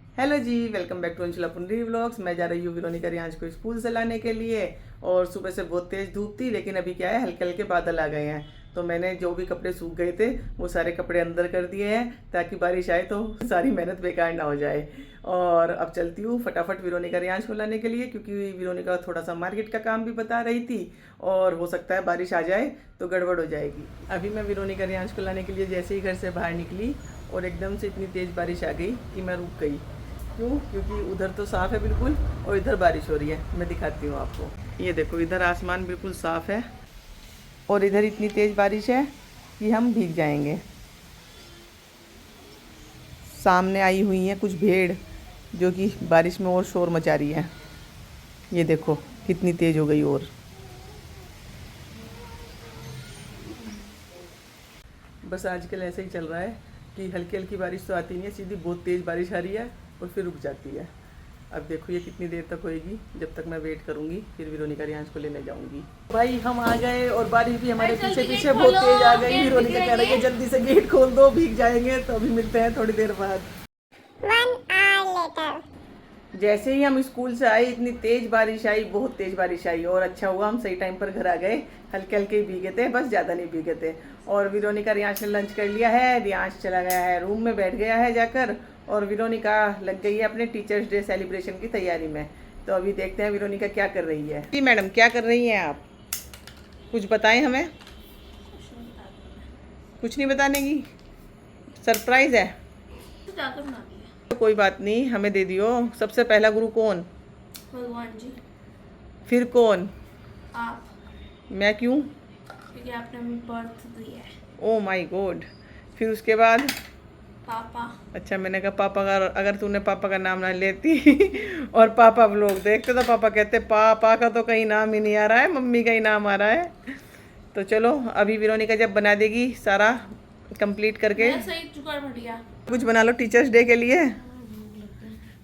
Hello ji, welcome back to Anshula Pundari vlogs. मैं जा रही हूँ विरोनिका रियांश को स्कूल से लाने के लिए। और सुबह से बहुत तेज़ धूप थी, लेकिन अभी क्या है, हल्के हल्के बादल आ गए हैं। तो मैंने जो भी कपड़े सूख गए थे वो सारे कपड़े अंदर कर दिए हैं, ताकि बारिश आए तो सारी मेहनत बेकार ना हो जाए। और अब चलती हूँ फटाफट विरोनिका रियांश को लाने के लिए, क्योंकि विरोनिका थोड़ा सा मार्केट का काम भी बता रही थी और हो सकता है बारिश आ जाए तो गड़बड़ हो जाएगी। अभी मैं विरोनिका रियांश को लाने के लिए जैसे ही घर से बाहर निकली और एकदम से इतनी तेज़ बारिश आ गई कि मैं रुक गई। क्यों? क्योंकि उधर तो साफ़ है बिल्कुल और इधर बारिश हो रही है। मैं दिखाती हूँ आपको। ये देखो, इधर आसमान बिल्कुल साफ़ है और इधर इतनी तेज़ बारिश है कि हम भीग जाएंगे। सामने आई हुई हैं कुछ भेड़, जो कि बारिश में और शोर मचा रही है। ये देखो कितनी तेज़ हो गई। और बस आजकल ऐसे ही चल रहा है कि हल्की हल्की बारिश तो आती नहीं है, सीधी बहुत तेज़ बारिश आ रही है और फिर रुक जाती है। अब देखो ये कितनी देर तक होएगी, जब तक मैं वेट करूंगी। फिर विरोनिका रियांश को लेने जाऊंगी। भाई हम आ गए और बारिश भी हमारे पीछे पीछे बहुत तेज आ गई। विरोनिका कह रही है जल्दी से गेट खोल दो, भीग जाएंगे। तो अभी मिलते हैं थोड़ी देर बाद। 1 hour later. जैसे ही हम स्कूल से आए इतनी तेज बारिश आई, बहुत तेज बारिश आई। और अच्छा हुआ हम सही टाइम पर घर आ गए। हल्के हल्के ही भीगे थे, बस ज़्यादा नहीं भीगे थे। और विरोनिका रियांश ने लंच कर लिया है। रियांश चला गया है रूम में, बैठ गया है जाकर। और विरोनिका लग गई है अपने टीचर्स डे सेलिब्रेशन की तैयारी में। तो अभी देखते हैं विरोनिका क्या कर रही है। जी मैडम, क्या कर रही हैं आप? कुछ बताएं हमें। कुछ नहीं बताने की, सरप्राइज है। तो कोई बात नहीं, हमें दे दियो। सबसे पहला गुरु कौन? भगवान जी। फिर कौन? आप। मैं क्यों? क्योंकि आपने हमें बर्थ दी है। Oh my God. फिर उसके बाद? पापा। अच्छा, मैंने कहा पापा का, अगर तूने पापा का नाम ना लेती और पापा व्लॉग देखते तो पापा कहते पापा का तो कहीं नाम ही नहीं आ रहा है, मम्मी का ही नाम आ रहा है। तो चलो, अभी विरोनिका जब बना देगी सारा कंप्लीट करके। सही जुगाड़ बढ़िया। कुछ बना लो टीचर्स डे के लिए।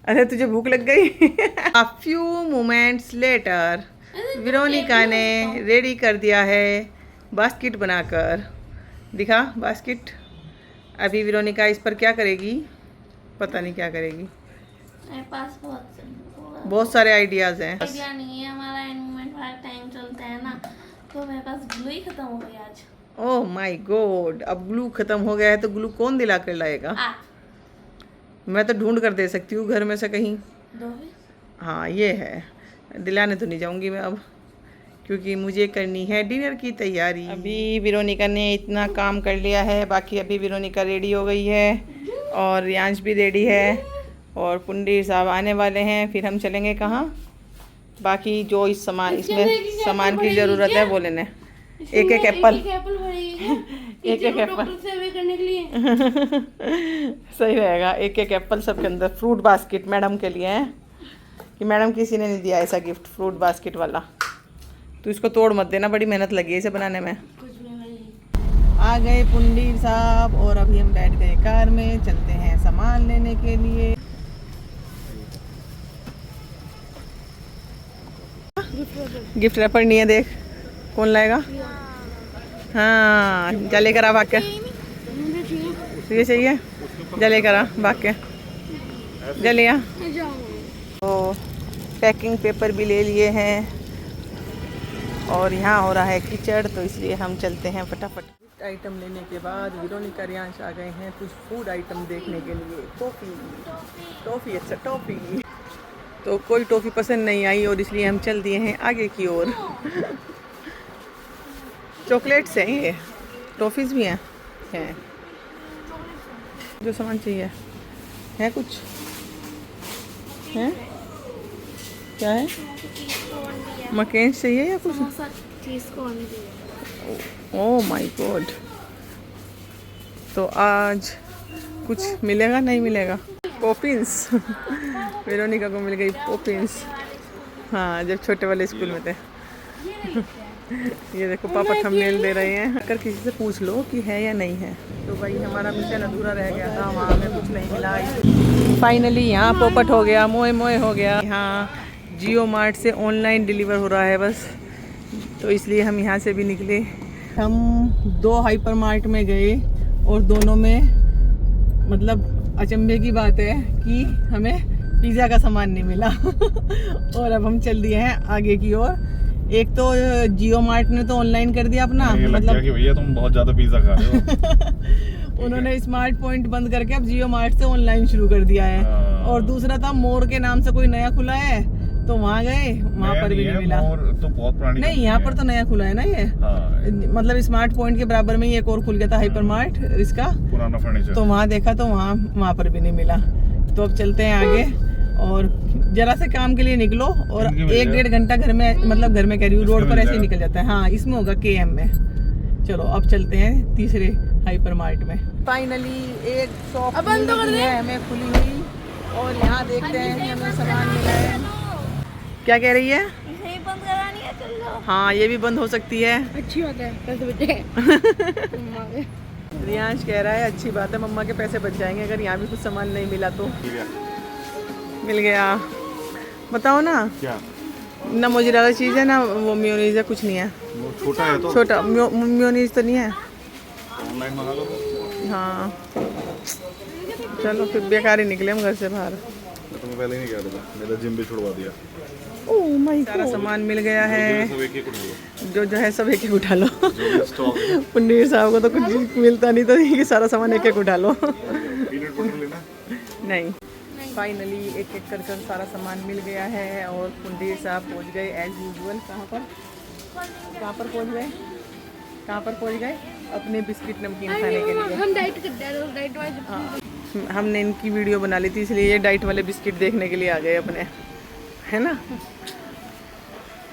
अरे तुझे भूख लग गई? A few moments later, Veronica ने रेडी कर दिया है बास्केट बनाकर। दिखा बास्केट। अभी विरोनिका इस पर क्या करेगी, पता नहीं क्या करेगी। मेरे पास बहुत सारे आइडियाज हैं। आइडिया नहीं है, हमारा एनवायरनमेंट वाला टाइम चलता है ना, तो मेरे पास ग्लू ही खत्म हो गया आज। ओह माय गॉड, अब ग्लू खत्म हो गया है तो ग्लू कौन दिला कर लाएगा? मैं तो ढूंढ कर दे सकती हूँ घर में से कहीं। हाँ ये है, दिलाने तो नहीं जाऊंगी मैं अब, क्योंकि मुझे करनी है डिनर की तैयारी। अभी विरोनिका ने इतना काम कर लिया है, बाकी अभी विरोनिका रेडी हो गई है और रियांश भी रेडी है और पुंडी साहब आने वाले हैं। फिर हम चलेंगे कहाँ? बाकी जो इस सामान, इसमें सामान की ज़रूरत है वो लेने। एक एक एप्पल, एक एक एप्पल करने के लिए। सही रहेगा। एक एक एप्पल सबके अंदर। फ्रूट बास्केट मैडम के लिए है, कि मैडम किसी ने नहीं दिया ऐसा गिफ्ट, फ्रूट बास्केट वाला। तो इसको तोड़ मत देना, बड़ी मेहनत लगी है इसे बनाने में। आ गए पुंडीर साहब और अभी हम बैठ गए कार में, चलते हैं सामान लेने के लिए। गिफ्ट रैपर नहीं है, देख कौन लाएगा। हाँ जा लेकर आ भाग के। ये चाहिए, जा लेकर आ भाग के, जा ले आ। तो पैकिंग पेपर भी ले लिए हैं और यहाँ हो रहा है कीचड़, तो इसलिए हम चलते हैं फटाफट। गिफ्ट आइटम लेने के बाद विरोनिका रियांश आ गए हैं कुछ फूड आइटम देखने के लिए। टॉफ़ी, अच्छा टॉफ़ी। तो कोई टॉफ़ी पसंद नहीं आई और इसलिए हम चल दिए हैं आगे की ओर। चॉकलेट्स हैं ये, टॉफ़ीज़ भी हैं। जो सामान चाहिए है, कुछ है, क्या है? मकेन्स चाहिए या कुछ? Oh my God. तो आज कुछ मिलेगा नहीं मिलेगा? पॉपिंस। वेरोनिका को मिल गई पॉपिंस। हाँ, जब छोटे वाले स्कूल में थे। ये देखो पापा थंबनेल दे रहे हैं। अगर किसी से पूछ लो कि है या नहीं है। तो भाई हमारा मिशन अधूरा रह गया था, वहाँ हमें कुछ नहीं मिला। फाइनली यहाँ पोपट हो गया, मोए मोए हो गया। यहाँ जियो मार्ट से ऑनलाइन डिलीवर हो रहा है बस, तो इसलिए हम यहाँ से भी निकले। हम 2 हाइपर मार्ट में गए और दोनों में मतलब अचंभे की बात है कि हमें पिज़्ज़ा का सामान नहीं मिला और अब हम चल दिए हैं आगे की ओर। एक तो जियो मार्ट ने तो ऑनलाइन कर दिया अपना, मतलब कि भैया तुम बहुत ज्यादा पिज़्ज़ा खा रहे हो। उन्होंने स्मार्ट पॉइंट बंद करके अब जियो मार्ट से ऑनलाइन शुरू कर दिया है। और दूसरा था मोर के नाम से कोई नया खुला है, तो वहाँ गए, वहाँ पर भी नहीं मिला। मोर तो बहुत पुरानी नहीं, यहाँ पर तो नया खुला है ना ये। मतलब स्मार्ट पॉइंट के बराबर में ही एक और खुल गया था हाइपर मार्ट इसका, पुराना फर्नीचर। तो वहाँ देखा तो वहाँ पर भी नहीं मिला। तो अब चलते हैं आगे, और जरा से काम के लिए निकलो और 1-1.5 घंटा घर में, मतलब घर में कह रही हूँ, रोड पर ऐसे ही निकल जाता है। हाँ, इसमें होगा KM में। चलो अब चलते हैं तीसरे हाइपर मार्ट में। फाइनली एक शॉप है हमें खुली हुई, और यहाँ देखते हैं कि हमें सामान मिला है। क्या कह रही है? इसे बंद करानी है, चल लो। हाँ, ये भी बंद हो सकती है। अच्छी बात है, 10 बजे। रियांश कह रहा है अच्छी बात है, मम्मा के पैसे बच जाएंगे अगर यहाँ भी कुछ सामान नहीं मिला तो। मिल गया। बताओ ना क्या? ना मोज़रेला चीज़ है ना वो मेयोनीज है, कुछ नहीं है। वो छोटा है तो छोटा मेयोनीज तो नहीं है। ऑनलाइन मंगा लो। हाँ, चलो फिर बेकार ही निकले हम घर से बाहर। मैं तुम्हें पहले ही नहीं कह रहा था, मेरा जिम भी छुड़वा दिया। ओह माय गॉड, सारा सामान मिल गया है। सब एक-एक उठा लो। जो है सब एक उठा लो। स्टॉक पुनीर साहब को तो कुछ मिलता नहीं, तो ये सारा सामान एक उठा लो। पीनट बटर लेना? नहीं, फाइनली एक कर सारा सामान मिल गया है, और पुनीर साहब पहुंच गए एज यूजुअल। कहाँ पर पहुंच गए? अपने बिस्किट नमकीन खाने के लिए। हम डाइट करते हैं, डाइट वाइज। हाँ, हमने इनकी वीडियो बना ली थी, इसलिए ये डाइट वाले बिस्किट देखने के लिए आ गए अपने, है ना।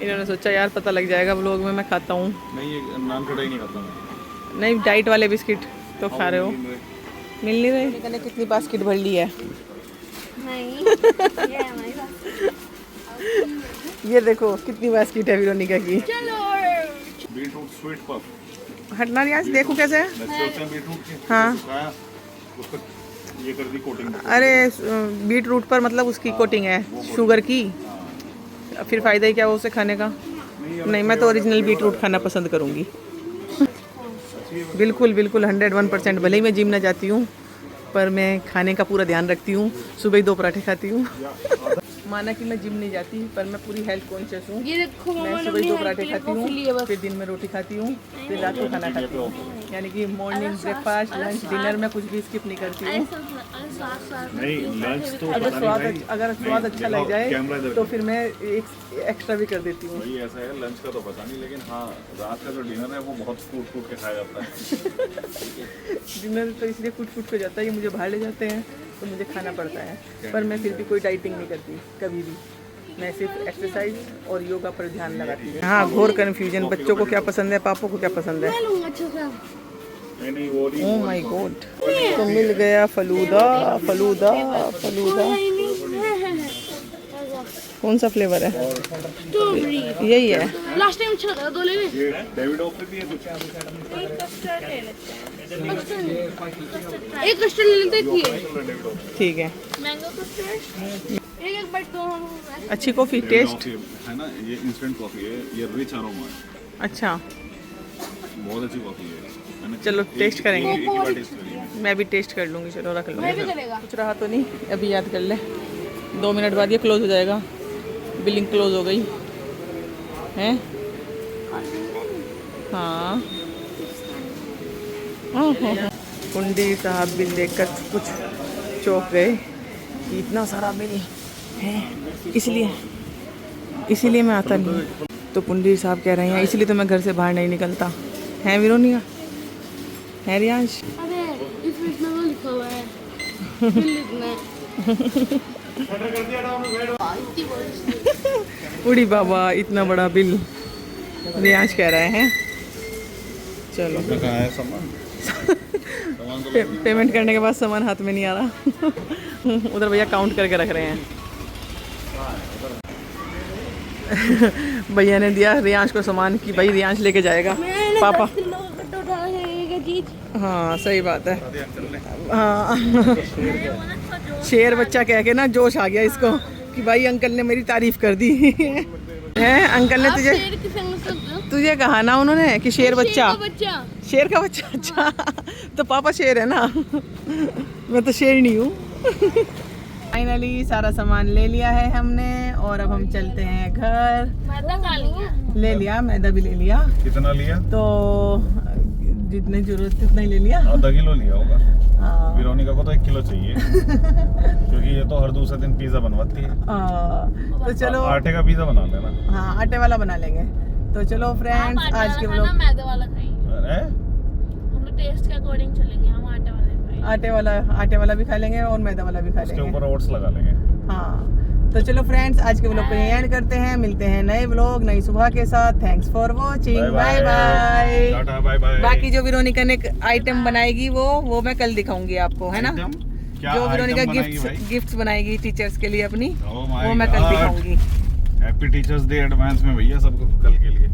इन्होंने सोचा यार पता लग जाएगा व्लॉग में मैं खाता हूँ। नहीं, ये नान कढ़ाई नहीं खाता मैं। नहीं, डाइट वाले बिस्किट तो खा रहे हो। मिल नहीं रहे। मैंने कितनी बास्केट भर ली है। नहीं, ये हमारी बात। ये देखो कितनी बास्केट है वेरोनिका की। चलो। Beetroot sweet puff. हटना रियाज, देखो कैसे है। लच्छे होते हैं बीटरूट के। हाँ। खाया, उसको ये कर दी कोटिंग। अरे बीट रूट पर मतलब उसकी कोटिंग है शुगर की, फिर फ़ायदा ही क्या वो उसे खाने का। नहीं, मैं तो ओरिजिनल बीट रूट खाना पसंद करूँगी। बिल्कुल 101%। भले ही मैं जिम ना जाती हूँ, पर मैं खाने का पूरा ध्यान रखती हूँ। सुबह ही 2 पराठे खाती हूँ। माना कि मैं जिम नहीं जाती, पर मैं पूरी हेल्थ कॉन्शियस हूँ। ये देखो, मैं सुबह ही 2 पराठे खाती हूँ, फिर दिन में रोटी खाती हूँ, फिर रात को खाना खाती हूँ। यानी कि मॉर्निंग ब्रेकफास्ट, लंच, डिनर में कुछ भी स्किप नहीं करती हूँ। नहीं, लंच तो अगर स्वाद अच्छा लग जाए तो फिर मैं एक एक्स्ट्रा भी कर देती हूँ। वही ऐसा है, लंच का तो पता नहीं, लेकिन हाँ रात का जो डिनर है वो बहुत कूट के खाया जाता है। डिनर तो इसलिए कूट के जाता है कि मुझे बाहर ले जाते हैं तो मुझे खाना पड़ता है, पर मैं फिर भी कोई डाइटिंग नहीं करती कभी भी। मैं सिर्फ एक्सरसाइज और योगा पर ध्यान लगाती हूँ। हाँ, घोर कन्फ्यूजन, बच्चों को क्या पसंद है, पापा को क्या पसंद है। नहीं वो नहीं। ओह माय गॉड, तो मिल गया फलूदा। कौन सा फ्लेवर है? यही है। लास्ट टाइम अच्छा था, 2 ले ले। ये डेविड ऑफर भी है कुछ। एक कस्टर्ड ले लेते हैं। ठीक है, मैंगो कस्टर्ड। एक बाइट दो। अच्छी कॉफ़ी टेस्ट है ना, ये इंस्टेंट कॉफी है, ये रिच अरोमा है। अच्छा, बहुत अच्छी कॉफी है। चलो टेस्ट करेंगे। एक ही बार टेस्ट करेंगे। मैं भी टेस्ट कर लूँगी। चलो रख लो। मैं भी करेगा। कुछ रहा तो नहीं, अभी याद कर ले। 2 मिनट बाद ये क्लोज हो जाएगा। बिलिंग क्लोज हो गई है। हाँ, कुंडी साहब बिल देखकर कुछ चौंक गए कि इतना सारा बिल है, इसलिए मैं आता नहीं। तो पुंडी साहब कह रहे हैं इसलिए तो मैं घर से बाहर नहीं निकलता। है विरोनिका? है रियांश? अरे इसमें वो लिखा हुआ है, बिल लिखना है। उड़ी बाबा, इतना बड़ा बिल रियांश कह रहे हैं। चलो कहाँ है सामान? पेमेंट करने के बाद सामान हाथ में नहीं आ रहा। उधर भैया काउंट करके रख रहे हैं। भैया ने दिया रियांश को सामान कि भाई रियांश लेके जाएगा पापा। हाँ सही बात है। हाँ शेर बच्चा कह के ना जोश आ गया इसको कि भाई अंकल ने मेरी तारीफ कर दी है। अंकल ने तुझे कहा ना उन्होंने कि शेर का बच्चा। अच्छा तो पापा शेर है ना। मैं तो शेरनी हूँ। फाइनली सारा सामान ले लिया है हमने और अब हम चलते हैं घर। मैदा खा लिया। ले लिया, मैदा भी ले लिया, कितना लिया? तो जितनी जरूरत उतना ही ले लिया। आधा किलो लिया होगा। हाँ। वेरोनिका को तो 1 किलो चाहिए क्योंकि ये तो हर दूसरे दिन पिज्जा बनवाती है। तो चलो आटे का पिज्जा बना लेना। हाँ, आटे वाला बना लेंगे। तो चलो फ्रेंड्स, आज के व्लॉग मैदे वाला खाएंगे। अरे हम लोग टेस्ट के अकॉर्डिंग चलेंगे, हम आटे वाला खाएंगे। आटे वाला भी खा लेंगे और मैदा वाला भी खा उसके लेंगे। ऊपर ओट्स लगा लेंगे। हाँ, तो चलो फ्रेंड्स, आज के व्लॉग को यहीं एंड करते हैं। मिलते हैं नए व्लॉग नई सुबह के साथ। Thanks for watching, bye bye. Tata bye bye. बाकी जो वेरोनिका ने आइटम बनाएगी वो मैं कल दिखाऊंगी आपको, है ना। जो वेरोनिका गिफ्ट्स बनाएगी टीचर्स के लिए अपनी, वो मैं कल दिखाऊंगी। हैप्पी टीचर्स डे एडवांस में भैया सबको कल के लिए।